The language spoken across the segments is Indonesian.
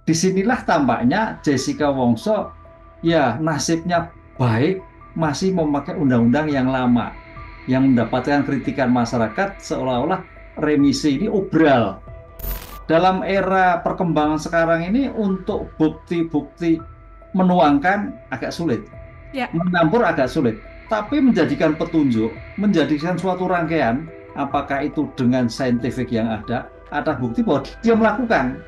disinilah tampaknya Jessica Wongso ya nasibnya baik masih memakai undang-undang yang lama yang mendapatkan kritikan masyarakat seolah-olah remisi ini obral. Dalam era perkembangan sekarang ini untuk bukti-bukti menuangkan agak sulit, Ya. menampur agak sulit, tapi menjadikan petunjuk, menjadikan suatu rangkaian, apakah itu dengan saintifik yang ada bukti bahwa dia melakukan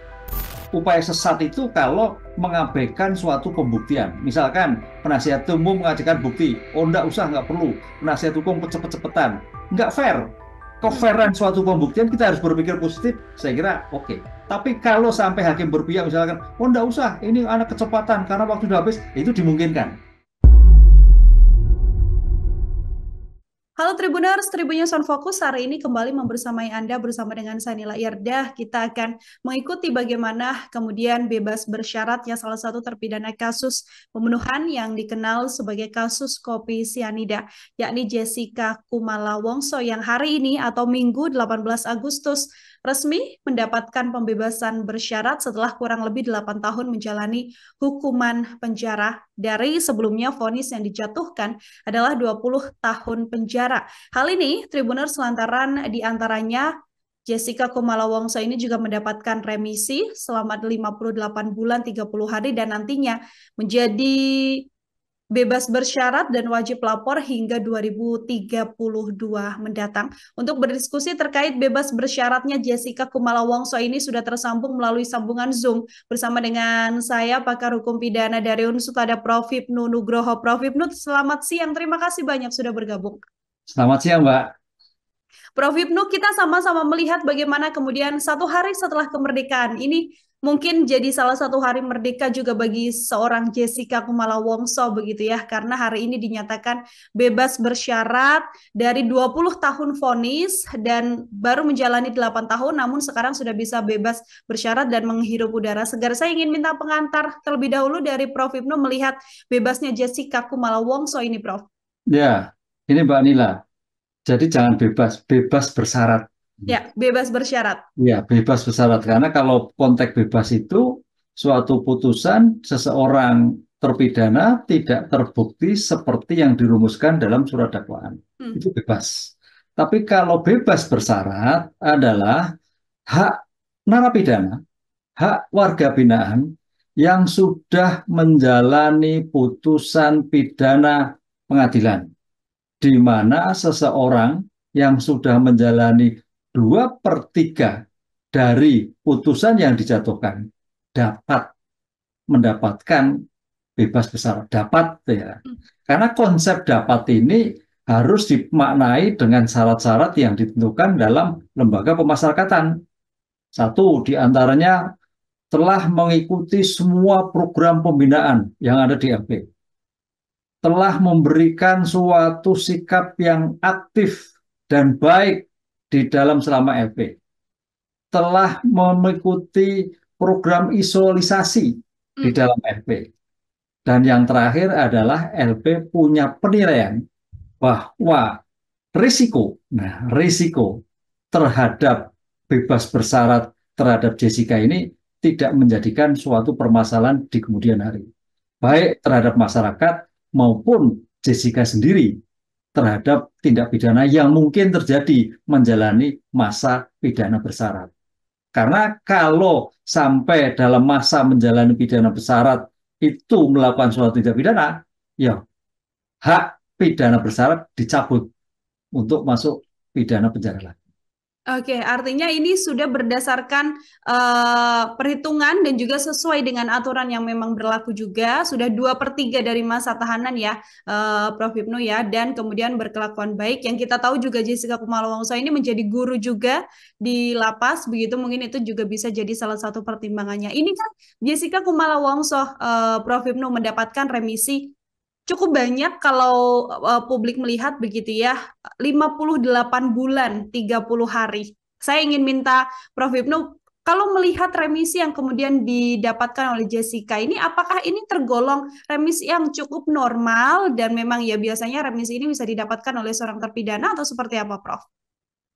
upaya sesat itu kalau mengabaikan suatu pembuktian. Misalkan penasihat umum mengajukan bukti, oh enggak usah, enggak perlu. Penasihat hukum cepet-cepetan. Enggak fair. Hmm. Kefairan suatu pembuktian kita harus berpikir positif, saya kira oke. Tapi kalau sampai hakim berpihak misalkan, oh enggak usah, ini anak kecepatan karena waktu sudah habis, itu dimungkinkan. Halo Tribuners, Tribunnya Sound Focus hari ini kembali membersamai Anda bersama dengan saya Nila Irdah. Kita akan mengikuti bagaimana kemudian bebas bersyaratnya salah satu terpidana kasus pembunuhan yang dikenal sebagai kasus kopi sianida, yakni Jessica Kumala Wongso yang hari ini atau Minggu 18 Agustus resmi mendapatkan pembebasan bersyarat setelah kurang lebih 8 tahun menjalani hukuman penjara dari sebelumnya vonis yang dijatuhkan adalah 20 tahun penjara. Hal ini Tribuners lantaran diantaranya Jessica Kumala Wongso ini juga mendapatkan remisi selama 58 bulan 30 hari dan nantinya menjadi bebas bersyarat dan wajib lapor hingga 2032 mendatang. Untuk berdiskusi terkait bebas bersyaratnya Jessica Kumala Wongso ini sudah tersambung melalui sambungan Zoom bersama dengan saya pakar hukum pidana dari Unsud ada Prof. Hipnu Nugroho. Prof. Hipnu, selamat siang. Terima kasih banyak sudah bergabung. Selamat siang, Mbak. Prof. Hipnu, kita sama-sama melihat bagaimana kemudian satu hari setelah kemerdekaan ini mungkin jadi salah satu hari merdeka juga bagi seorang Jessica Kumala Wongso begitu ya, karena hari ini dinyatakan bebas bersyarat dari 20 tahun vonis dan baru menjalani 8 tahun namun sekarang sudah bisa bebas bersyarat dan menghirup udara segar. Saya ingin minta pengantar terlebih dahulu dari Prof. Hipnu melihat bebasnya Jessica Kumala Wongso ini, Prof. Ya, ini Mbak Nila. Jadi jangan bebas, bebas bersyarat. Ya, bebas bersyarat. Ya, bebas bersyarat. Karena kalau konteks bebas itu suatu putusan seseorang terpidana tidak terbukti seperti yang dirumuskan dalam surat dakwaan. Hmm. Itu bebas. Tapi kalau bebas bersyarat adalah hak narapidana, hak warga binaan yang sudah menjalani putusan pidana pengadilan, di mana seseorang yang sudah menjalani 2/3 dari putusan yang dijatuhkan dapat mendapatkan bebas bersyarat. Dapat ya. Karena konsep dapat ini harus dimaknai dengan syarat-syarat yang ditentukan dalam lembaga pemasyarakatan. Satu, diantaranya telah mengikuti semua program pembinaan yang ada di LP, telah memberikan suatu sikap yang aktif dan baik di dalam selama LP, telah mengikuti program isolasi di Hmm. dalam LP, dan yang terakhir adalah LP punya penilaian bahwa risiko terhadap bebas bersyarat terhadap Jessica ini tidak menjadikan suatu permasalahan di kemudian hari, baik terhadap masyarakat maupun Jessica sendiri terhadap tindak pidana yang mungkin terjadi menjalani masa pidana bersyarat. Karena kalau sampai dalam masa menjalani pidana bersyarat itu melakukan suatu tindak pidana, ya hak pidana bersyarat dicabut untuk masuk pidana penjara lagi. Oke, artinya ini sudah berdasarkan perhitungan dan juga sesuai dengan aturan yang memang berlaku juga. Sudah 2/3 dari masa tahanan ya, Prof. Hipnu ya, dan kemudian berkelakuan baik. Yang kita tahu juga Jessica Kumala Wongso ini menjadi guru juga di lapas, begitu mungkin itu juga bisa jadi salah satu pertimbangannya. Ini kan Jessica Kumala Wongso, Prof. Hipnu mendapatkan remisi cukup banyak kalau publik melihat begitu ya, 58 bulan 30 hari. Saya ingin minta Prof. Ibnu, kalau melihat remisi yang kemudian didapatkan oleh Jessica ini, apakah ini tergolong remisi yang cukup normal dan memang ya biasanya remisi ini bisa didapatkan oleh seorang terpidana atau seperti apa, Prof?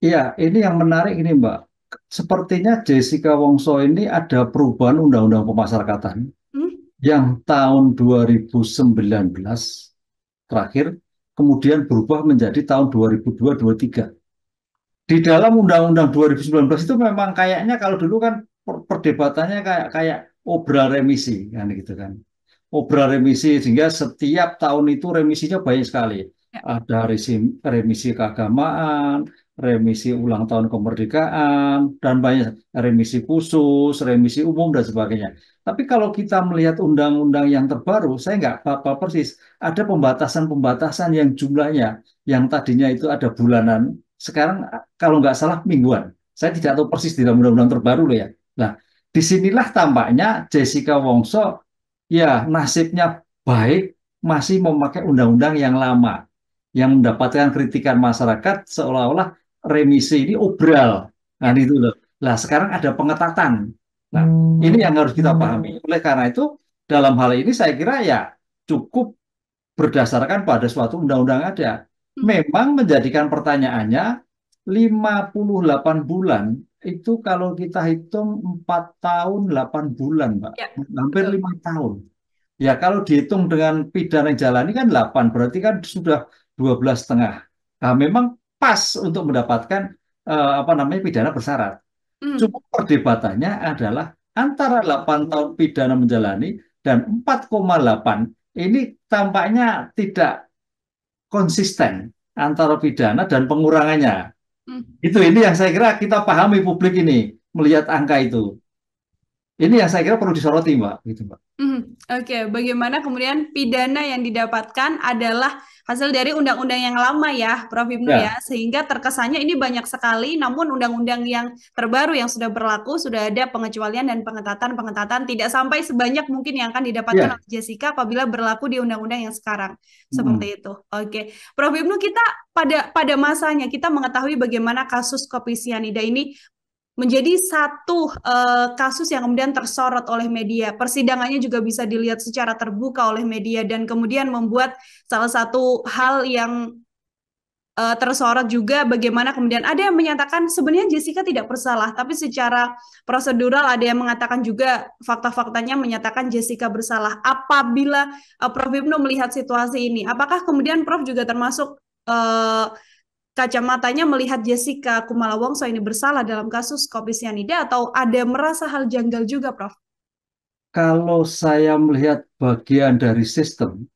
Iya, ini yang menarik ini Mbak. sepertinya Jessica Wongso ini ada perubahan undang-undang pemasyarakatan Hmm? yang tahun 2019 terakhir, kemudian berubah menjadi tahun 2022-23. Di dalam Undang-Undang 2019 itu memang kayaknya kalau dulu kan perdebatannya kayak kayak obral remisi kan gitu kan. Obral remisi sehingga setiap tahun itu remisinya banyak sekali. Ya. Ada remisi keagamaan, remisi ulang tahun kemerdekaan, dan banyak remisi khusus, remisi umum dan sebagainya. Tapi kalau kita melihat undang-undang yang terbaru, saya nggak apa-apa persis. Ada pembatasan-pembatasan yang jumlahnya, yang tadinya itu ada bulanan, sekarang kalau nggak salah mingguan. Saya tidak tahu persis di dalam undang-undang terbaru loh ya. Nah, disinilah tampaknya Jessica Wongso ya nasibnya baik masih memakai undang-undang yang lama yang mendapatkan kritikan masyarakat seolah-olah remisi ini obral. Nah, Ya. itu loh. Nah, sekarang ada pengetatan. Nah, ini yang harus kita pahami. Oleh karena itu, dalam hal ini saya kira ya cukup berdasarkan pada suatu undang-undang ada. Hmm. Memang menjadikan pertanyaannya 58 bulan itu kalau kita hitung 4 tahun 8 bulan, Mbak. Ya, Hampir betul. 5 tahun. Ya kalau dihitung dengan pidana yang jalani kan 8, berarti kan sudah 12 setengah. Nah, memang pas untuk mendapatkan apa namanya pidana bersyarat. Hmm. Cuma perdebatannya adalah antara 8 tahun pidana menjalani dan 4,8 ini tampaknya tidak konsisten antara pidana dan pengurangannya. Hmm. Itu ini yang saya kira kita pahami publik ini melihat angka itu. Ini yang saya kira perlu disoroti, Mbak. Gitu, Mbak. Oke, bagaimana kemudian pidana yang didapatkan adalah hasil dari undang-undang yang lama ya, Prof. Ibnu ya, Ya, sehingga terkesannya ini banyak sekali, namun undang-undang yang terbaru yang sudah berlaku sudah ada pengecualian dan pengetatan-pengetatan tidak sampai sebanyak mungkin yang akan didapatkan ya. oleh Jessica apabila berlaku di undang-undang yang sekarang. Mm. Seperti itu. Oke, Prof. Ibnu kita pada masanya kita mengetahui bagaimana kasus kopi sianida ini menjadi satu kasus yang kemudian tersorot oleh media. Persidangannya juga bisa dilihat secara terbuka oleh media dan kemudian membuat salah satu hal yang tersorot juga bagaimana kemudian ada yang menyatakan sebenarnya Jessica tidak bersalah, tapi secara prosedural ada yang mengatakan juga fakta-faktanya menyatakan Jessica bersalah. Apabila Prof. Ibnu melihat situasi ini, apakah kemudian Prof juga termasuk kacamatanya melihat Jessica Kumala Wongso ini bersalah dalam kasus kopi sianida atau ada merasa hal janggal juga, Prof? Kalau saya melihat bagian dari sistem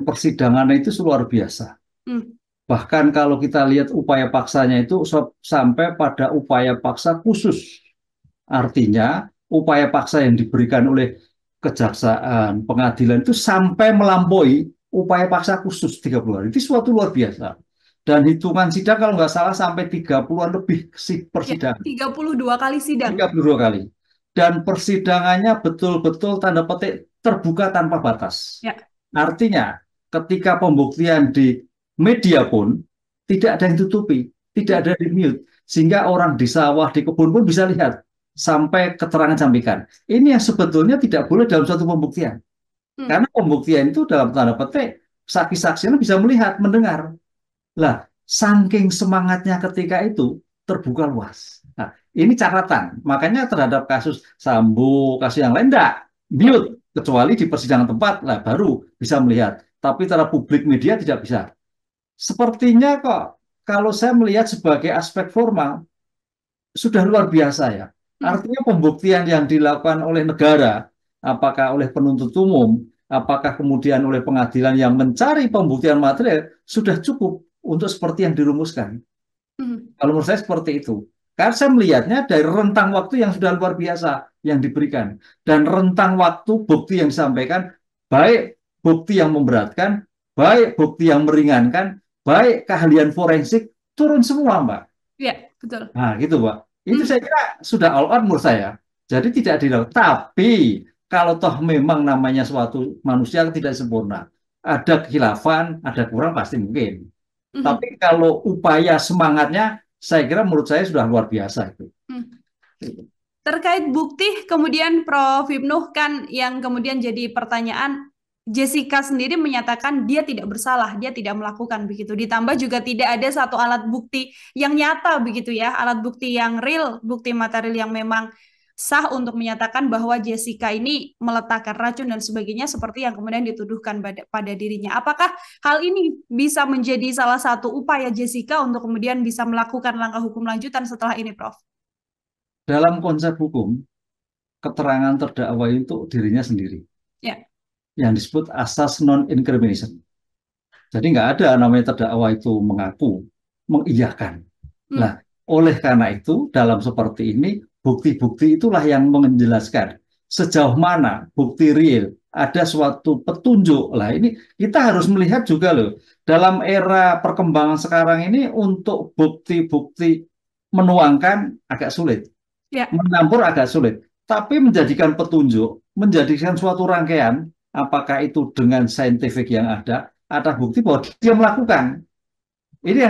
persidangan itu luar biasa. Hmm. Bahkan kalau kita lihat upaya paksanya itu sampai pada upaya paksa khusus. Artinya upaya paksa yang diberikan oleh kejaksaan, pengadilan itu sampai melampaui upaya paksa khusus 30 hari. Itu suatu luar biasa. Dan hitungan sidang kalau nggak salah sampai 30-an lebih Ya, persidangan. 32 kali sidang. 32 kali. Dan persidangannya betul-betul tanda petik terbuka tanpa batas. Ya. Artinya ketika pembuktian di media pun tidak ada yang tutupi, tidak Hmm. ada di mute. Sehingga orang di sawah, di kebun pun bisa lihat sampai keterangan sampaikan. Ini yang sebetulnya tidak boleh dalam suatu pembuktian. Hmm. Karena pembuktian itu dalam tanda petik saksi-saksinya bisa melihat, mendengar. Lah, saking semangatnya ketika itu terbuka luas. Nah, ini catatan. Makanya terhadap kasus Sambo, kasus yang lain enggak Ya. mute kecuali di persidangan tempat lah baru bisa melihat. Tapi terhadap publik media tidak bisa. Sepertinya kok kalau saya melihat sebagai aspek formal sudah luar biasa ya. Hmm. Artinya pembuktian yang dilakukan oleh negara, apakah oleh penuntut umum, apakah kemudian oleh pengadilan yang mencari pembuktian material, sudah cukup untuk seperti yang dirumuskan. Hmm. Kalau menurut saya seperti itu. Karena saya melihatnya dari rentang waktu yang sudah luar biasa yang diberikan. Dan rentang waktu bukti yang disampaikan, baik bukti yang memberatkan, baik bukti yang meringankan, baik keahlian forensik, turun semua, Mbak. Ya, betul. Nah, gitu, Pak. Itu Hmm. saya kira sudah all out menurut saya. Jadi tidak dilakukan. Tapi kalau toh memang namanya suatu manusia yang tidak sempurna, ada kekhilafan, ada kurang pasti mungkin. Hmm. Tapi kalau upaya semangatnya, saya kira menurut saya sudah luar biasa itu. Hmm. Terkait bukti, kemudian Prof. Ibnu kan yang kemudian jadi pertanyaan, Jessica sendiri menyatakan dia tidak bersalah, dia tidak melakukan begitu. Ditambah juga tidak ada satu alat bukti yang nyata begitu ya, alat bukti yang real, bukti material yang memang sah untuk menyatakan bahwa Jessica ini meletakkan racun dan sebagainya seperti yang kemudian dituduhkan pada dirinya. Apakah hal ini bisa menjadi salah satu upaya Jessica untuk kemudian bisa melakukan langkah hukum lanjutan setelah ini, Prof? Dalam konsep hukum, keterangan terdakwa itu dirinya sendiri, Ya. yang disebut asas non-incrimination. Jadi nggak ada namanya terdakwa itu mengaku, mengiyakan. Hmm. Nah, oleh karena itu, dalam seperti ini, bukti-bukti itulah yang menjelaskan sejauh mana bukti real, ada suatu petunjuk. Lah ini kita harus melihat juga loh, dalam era perkembangan sekarang ini untuk bukti-bukti menuangkan agak sulit, Ya. mencampur agak sulit. Tapi menjadikan petunjuk, menjadikan suatu rangkaian, apakah itu dengan saintifik yang ada bukti bahwa dia melakukan. Ini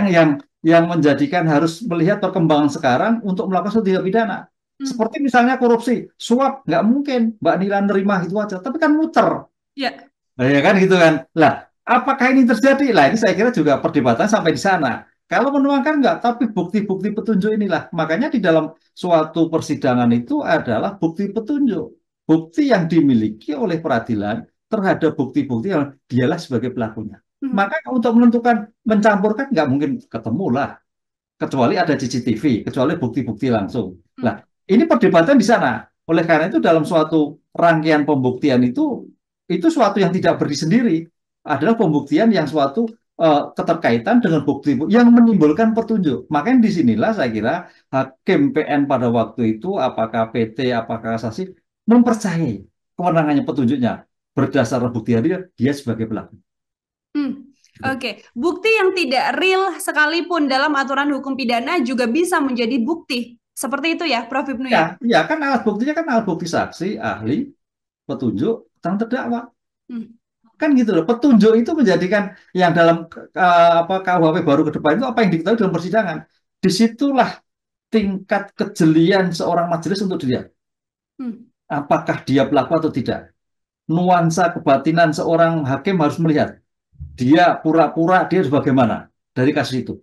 yang menjadikan harus melihat perkembangan sekarang untuk melakukan suatu tindak pidana. Hmm. Seperti misalnya korupsi, suap nggak mungkin Mbak Nila nerima itu aja, tapi kan muter. Ya. Nah, ya kan gitu kan. Lah, apakah ini terjadi? Lah, ini saya kira juga perdebatan sampai di sana. Kalau menuangkan enggak, tapi bukti-bukti petunjuk inilah. Makanya di dalam suatu persidangan itu adalah bukti petunjuk. Bukti yang dimiliki oleh peradilan terhadap bukti-bukti yang dialah sebagai pelakunya. Hmm. Maka untuk menentukan, mencampurkan nggak mungkin ketemu lah. Kecuali ada CCTV, kecuali bukti-bukti langsung. Hmm. Nah, ini perdebatan di sana. Oleh karena itu dalam suatu rangkaian pembuktian itu suatu yang tidak berdiri sendiri, adalah pembuktian yang suatu keterkaitan dengan bukti yang menimbulkan petunjuk. Makanya disinilah saya kira hakim PN pada waktu itu, apakah PT, apakah kasasi, mempercayai kewenangannya petunjuknya berdasar bukti dia sebagai pelaku. Oke. Bukti yang tidak real sekalipun dalam aturan hukum pidana juga bisa menjadi bukti. Seperti itu ya, Prof. Ibnu ya? Ya kan alat buktinya kan alat bukti saksi, ahli, petunjuk, tentang terdakwa. Hmm. Kan gitu loh. Petunjuk itu menjadikan yang dalam KUHP baru ke depan itu apa yang diketahui dalam persidangan. Disitulah tingkat kejelian seorang majelis untuk dilihat. Apakah dia pelaku atau tidak. Nuansa kebatinan seorang hakim harus melihat. Dia pura-pura, dia bagaimana dari kasus itu.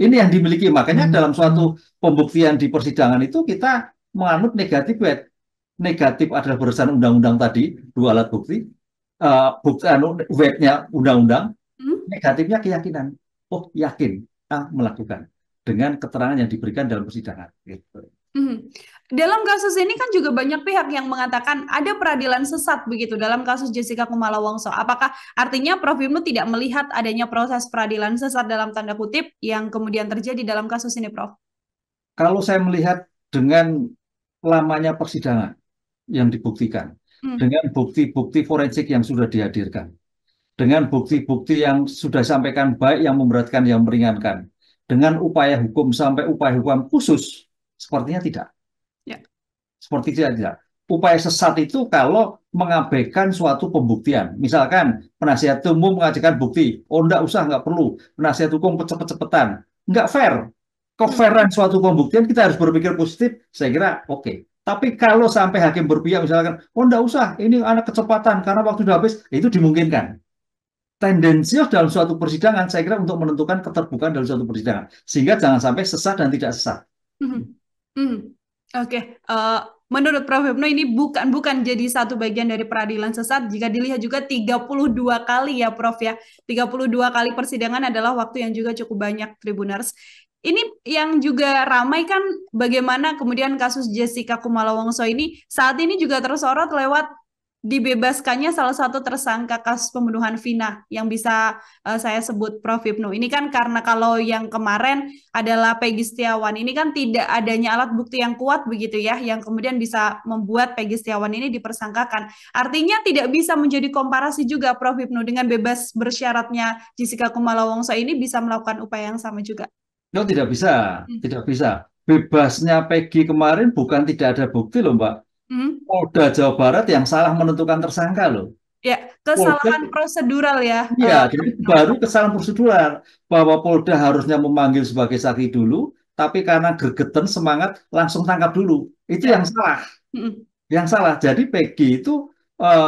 Ini yang dimiliki. Makanya dalam suatu pembuktian di persidangan itu kita menganut negatif weight. Negatif adalah berdasarkan undang-undang tadi, dua alat bukti. Bukti weight-nya undang-undang, negatifnya keyakinan. Oh, yakin melakukan dengan keterangan yang diberikan dalam persidangan. Gitu. Dalam kasus ini kan juga banyak pihak yang mengatakan ada peradilan sesat begitu dalam kasus Jessica Kumala Wongso. Apakah artinya Prof. Ibnu tidak melihat adanya proses peradilan sesat dalam tanda kutip yang kemudian terjadi dalam kasus ini, Prof? Kalau saya melihat dengan lamanya persidangan yang dibuktikan, dengan bukti-bukti forensik yang sudah dihadirkan, dengan bukti-bukti yang sudah disampaikan baik yang memberatkan, yang meringankan, dengan upaya hukum sampai upaya hukum khusus, sepertinya tidak. Ya. Seperti tidak. Upaya sesat itu kalau mengabaikan suatu pembuktian. Misalkan penasihat umum mengajukan bukti, oh enggak usah, enggak perlu. Penasihat hukum cepet-cepetan. Enggak fair. Kefairan suatu pembuktian kita harus berpikir positif, saya kira oke. Tapi kalau sampai hakim berpihak misalkan, oh enggak usah, ini anak kecepatan karena waktu sudah habis, itu dimungkinkan. Tendensius dalam suatu persidangan, saya kira untuk menentukan keterbukaan dalam suatu persidangan. Sehingga jangan sampai sesat dan tidak sesat. Oke. Menurut Prof. Ibnu ini bukan jadi satu bagian dari peradilan sesat. Jika dilihat juga 32 kali ya Prof ya. 32 kali persidangan adalah waktu yang juga cukup banyak Tribuners. Ini yang juga ramai kan bagaimana kemudian kasus Jessica Kumala Wongso ini saat ini juga tersorot lewat dibebaskannya salah satu tersangka kasus pembunuhan Vina yang bisa saya sebut Prof. Ibnu. Ini kan karena kalau yang kemarin adalah Peggy Setiawan, ini kan tidak adanya alat bukti yang kuat begitu ya, yang kemudian bisa membuat Peggy Setiawan ini dipersangkakan. Artinya tidak bisa menjadi komparasi juga Prof. Ibnu dengan bebas bersyaratnya Jessica Kumala Wongso ini bisa melakukan upaya yang sama juga. No, tidak bisa, tidak bisa. Bebasnya Peggy kemarin bukan tidak ada bukti loh, Mbak. Polda Jawa Barat yang salah menentukan tersangka loh. Ya, kesalahan prosedural ya. Iya, jadi baru kesalahan prosedural bahwa Polda harusnya memanggil sebagai saksi dulu, tapi karena gregetan semangat langsung tangkap dulu. Itu yang salah. Yang salah. Jadi Peggy itu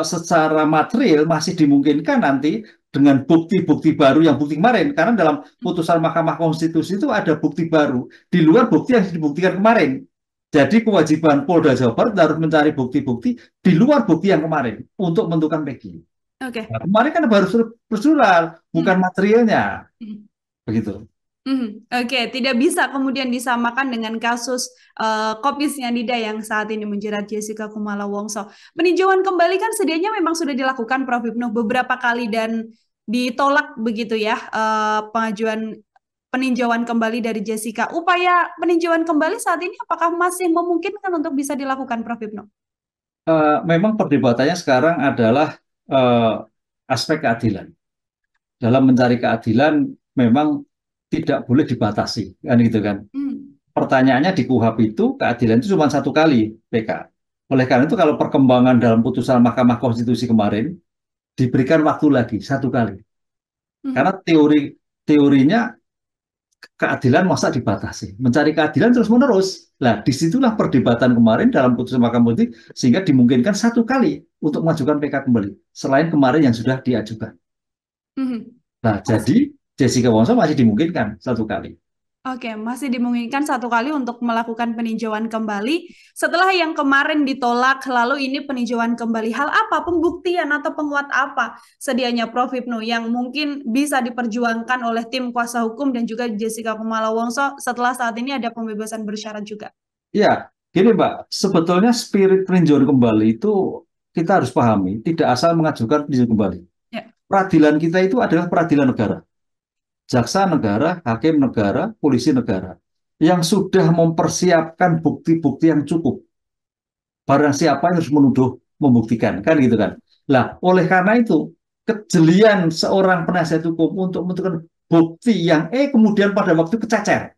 secara material masih dimungkinkan nanti dengan bukti-bukti baru yang bukti kemarin. Karena dalam putusan Mahkamah Konstitusi itu ada bukti baru di luar bukti yang dibuktikan kemarin. Jadi kewajiban Polda Jawa Barat harus mencari bukti-bukti di luar bukti yang kemarin untuk menentukan Peggy. Oke. Nah, kemarin kan baru prosedural, bukan Hmm. materialnya. Hmm. Begitu. Oke, tidak bisa kemudian disamakan dengan kasus kopi sianida yang saat ini menjerat Jessica Kumala Wongso. Peninjauan kembali kan sedianya memang sudah dilakukan Prof. Ibnu beberapa kali dan ditolak begitu ya pengajuan peninjauan kembali dari Jessica. Upaya peninjauan kembali saat ini apakah masih memungkinkan untuk bisa dilakukan Prof. Ibnu? Memang perdebatannya sekarang adalah eh, aspek keadilan. Dalam mencari keadilan memang tidak boleh dibatasi, kan gitu kan. Hmm. Pertanyaannya di KUHP itu keadilan itu cuma satu kali PK. Oleh karena itu kalau perkembangan dalam putusan Mahkamah Konstitusi kemarin diberikan waktu lagi satu kali. Karena Hmm. teorinya keadilan masa dibatasi. Mencari keadilan terus-menerus. Nah, disitulah perdebatan kemarin dalam putusan Mahkamah Konstitusi sehingga dimungkinkan satu kali untuk mengajukan PK kembali. Selain kemarin yang sudah diajukan. Hmm. Nah, jadi Jessica Wongso masih dimungkinkan satu kali. Oke, masih dimungkinkan satu kali untuk melakukan peninjauan kembali. Setelah yang kemarin ditolak, lalu ini peninjauan kembali. Hal apa, pembuktian atau penguat apa sedianya Prof. Ibnu yang mungkin bisa diperjuangkan oleh tim kuasa hukum dan juga Jessica Kumala Wongso setelah saat ini ada pembebasan bersyarat juga? Ya, gini Mbak, sebetulnya spirit peninjauan kembali itu kita harus pahami, tidak asal mengajukan peninjauan kembali. Ya. Peradilan kita itu adalah peradilan negara. Jaksa negara, hakim negara, polisi negara. Yang sudah mempersiapkan bukti-bukti yang cukup. Barang siapa yang harus menuduh, membuktikan. Kan gitu kan. Lah, oleh karena itu, kejelian seorang penasihat hukum untuk menentukan bukti yang kemudian pada waktu kececer.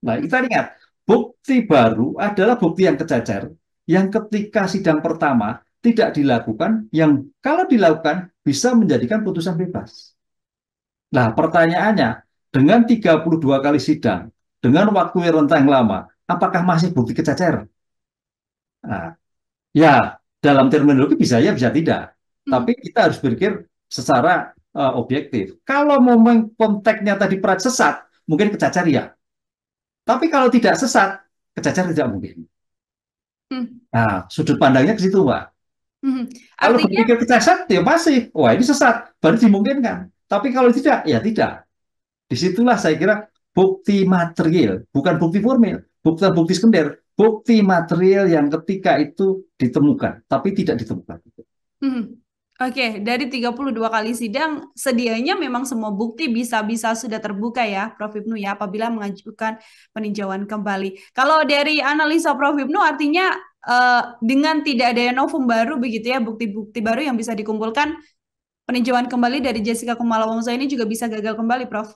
Nah, kita ingat, bukti baru adalah bukti yang kececer, yang ketika sidang pertama tidak dilakukan, yang kalau dilakukan bisa menjadikan putusan bebas. Nah, pertanyaannya, dengan 32 kali sidang, dengan waktu yang rentang lama, apakah masih bukti kececer? Nah, ya, dalam terminologi bisa ya, bisa tidak. Hmm. Tapi kita harus berpikir secara objektif. Kalau momen konteksnya tadi sesat, mungkin kececer ya. Tapi kalau tidak sesat, kececer tidak mungkin. Hmm. Nah, sudut pandangnya ke situ, Pak. Hmm. Kalau Artinya, berpikir kececer, ya pasti. Wah, ini sesat. Baru dimungkinkan. Tapi kalau tidak, ya tidak. Disitulah saya kira bukti material, bukan bukti formil, bukan bukti sekunder, bukti material yang ketika itu ditemukan, tapi tidak ditemukan. Oke, dari 32 kali sidang, sedianya memang semua bukti bisa-bisa sudah terbuka ya, Prof. Ibnu ya, apabila mengajukan peninjauan kembali. Kalau dari analisa Prof. Ibnu, artinya dengan tidak adanya novum baru begitu ya, bukti-bukti baru yang bisa dikumpulkan, peninjauan kembali dari Jessica Kumala Wongso ini juga bisa gagal kembali, Prof.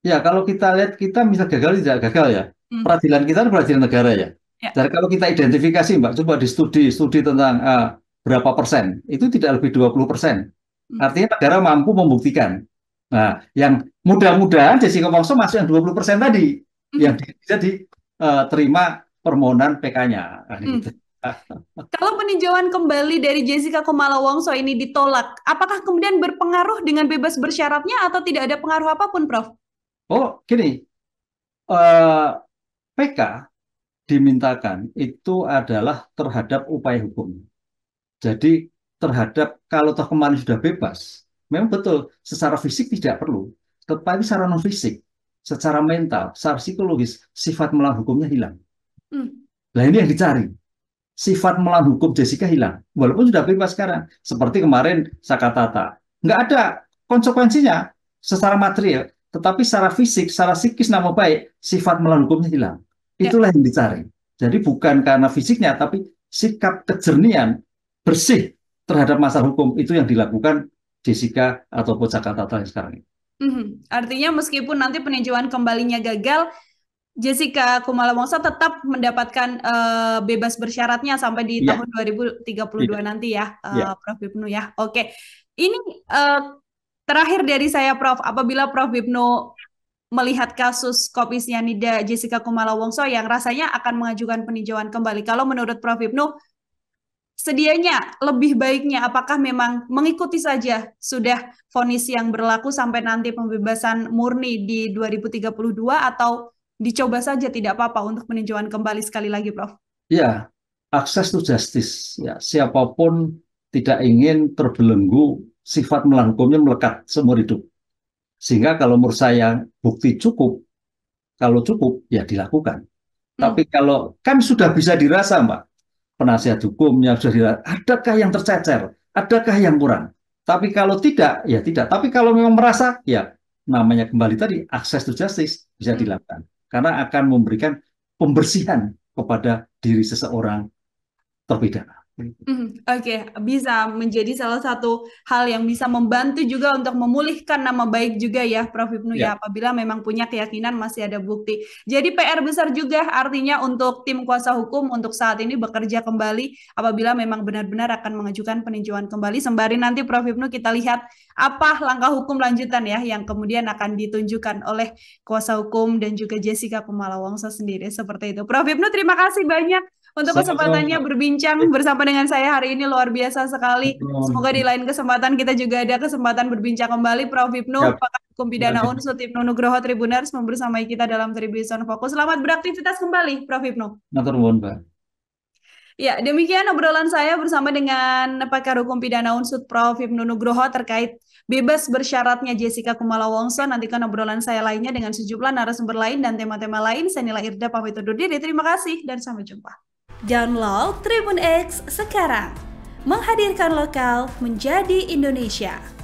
Ya, kalau kita lihat, kita bisa gagal, tidak gagal ya. Hmm. Peradilan kita adalah peradilan negara ya. Ya. Dan kalau kita identifikasi, Mbak, coba di studi tentang berapa persen, itu tidak lebih 20%. Hmm. Artinya negara mampu membuktikan. Nah, yang mudah-mudahan Jessica Wongso masuk yang 20% tadi, yang bisa diterima permohonan PK-nya. Nah, gitu. Kalau peninjauan kembali dari Jessica Kumala Wongso ini ditolak, apakah kemudian berpengaruh dengan bebas bersyaratnya atau tidak ada pengaruh apapun, Prof? Oh, gini, eh, PK dimintakan itu adalah terhadap upaya hukum. Jadi terhadap kalau toh kemarin sudah bebas, memang betul secara fisik tidak perlu, tetapi secara non fisik, secara mental, secara psikologis, sifat melawan hukumnya hilang. Hmm. Nah ini yang dicari. Sifat melawan hukum Jessica hilang, walaupun sudah bebas sekarang. Seperti kemarin Sakatata, nggak ada konsekuensinya secara material, tetapi secara fisik, secara psikis nama baik, sifat melawan hukumnya hilang. Ya. Itulah yang dicari. Jadi bukan karena fisiknya, tapi sikap kejernihan bersih terhadap masalah hukum itu yang dilakukan Jessica ataupun Sakatata yang sekarang ini. Artinya meskipun nanti peninjauan kembalinya gagal, Jessica Kumala Wongso tetap mendapatkan bebas bersyaratnya sampai di Iya, tahun 2032 iya, nanti ya, iya. Prof. Ibnu ya. Oke, ini terakhir dari saya, Prof. Apabila Prof. Ibnu melihat kasus kopi sianida Jessica Kumala Wongso yang rasanya akan mengajukan peninjauan kembali, kalau menurut Prof. Ibnu, sedianya lebih baiknya apakah memang mengikuti saja sudah vonis yang berlaku sampai nanti pembebasan murni di 2032 atau dicoba saja tidak apa-apa untuk peninjauan kembali sekali lagi, Prof? Ya, akses to justice. Ya, siapapun tidak ingin terbelenggu sifat melangkumnya melekat seumur hidup. Sehingga kalau menurut saya bukti cukup, kalau cukup ya dilakukan. Tapi kalau kan sudah bisa dirasa, Mbak, penasihat hukumnya sudah dirasa, adakah yang tercecer, adakah yang kurang. Tapi kalau tidak, ya tidak. Tapi kalau memang merasa, ya namanya kembali tadi, access to justice bisa dilakukan. Karena akan memberikan pembersihan kepada diri seseorang terpidana. Oke, bisa menjadi salah satu hal yang bisa membantu juga untuk memulihkan nama baik juga ya, Prof. Ibnu Ya, ya, apabila memang punya keyakinan masih ada bukti. Jadi PR besar juga artinya untuk tim kuasa hukum untuk saat ini bekerja kembali apabila memang benar-benar akan mengajukan peninjauan kembali. Sembari nanti Prof. Ibnu kita lihat apa langkah hukum lanjutan ya yang kemudian akan ditunjukkan oleh kuasa hukum dan juga Jessica Kumala Wongso sendiri seperti itu. Prof. Ibnu terima kasih banyak untuk kesempatannya sama-sama. berbincang bersama dengan saya hari ini luar biasa sekali. Semoga di lain kesempatan kita juga ada kesempatan berbincang kembali. Prof. Ibnu, Ya, pakar hukum pidana Unsud Ibnu Nugroho Tribuners membersamai kita dalam Tribun Fokus. Selamat beraktivitas kembali, Prof. Ibnu. matur nuwun, Mbak. Ya, demikian obrolan saya bersama dengan pakar hukum pidana Unsud Prof. Ibnu Nugroho terkait bebas bersyaratnya Jessica Kumala Wongso. Nantikan obrolan saya lainnya dengan sejumlah narasumber lain dan tema-tema lain. Saya Nila Irda pamit undur diri. Terima kasih dan sampai jumpa. Download Tribun X sekarang. Menghadirkan lokal menjadi Indonesia.